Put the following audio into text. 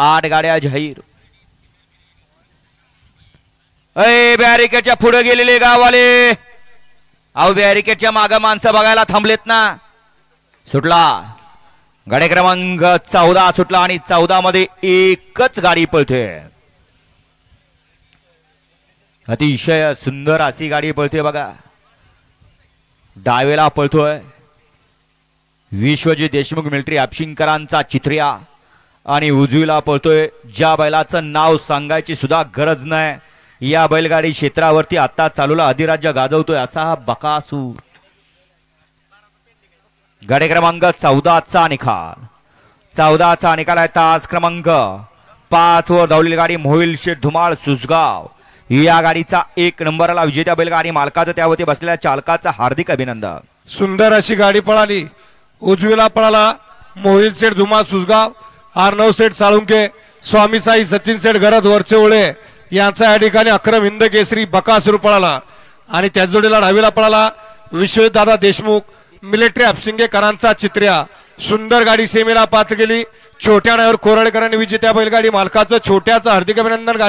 8 गाड्या जाहीर। बॅरिकेडच्या पुढे गेलेले गाववाले, अहो बॅरिकेडच्या मागे माणसं बघायला थांबलेत ना। सुटला गाडी क्रमांक 14 सुटला आणि 14 मध्ये एकच गाडी पळते। अतिशय सुंदर अशी गाडी पळते बघा। डावेला पळतोय विश्वजित देशमुख मिलिटरी हापशिंगकरांचा चित्र्या आणि उजवीला पळतोय ज्या बैलाचं नाव सांगायची सुद्धा गरज नाही, या बैलगाडी क्षेत्रावरती आता चालूला अधिराज्य गाजवतोय असा हा बकासूर। गाडी क्रमांक 14चा निकाल, 14चा निकाल आहे। तास क्रमांक 5 वर धावलेली गाडी मोहिल शेठ धुमाळ सुसगाव, या गाडीचा 1 नंबरला विजेत्या बैलगाडी मालकाचं त्यावरती बसलेल्या चालकाचं हार्दिक अभिनंदन। सुंदर अशी गाडी पळाली। उजवीला पळाला मोहिल शेठ धुमाळ सुसगाव, अर्णव शेठ साळुंके, स्वामी साई सचिन शेठ घरात वरचे ओळे यांचा या ठिकाणी अक्रम हिंद केसरी बकासूर पळाला। आणि त्या जोडीला डावीला पळाला विश्वजित दादा देशमुख मिलिटरी हापशिंगेकरांचा चित्र्या। सुंदर गाडी सेमीला पात्र गेली। छोट्या ड्रायव्हर कोरळकरांनी विजेत्या बैलगाडी मालकाचं छोट्याचं हार्दिक अभिनंदन।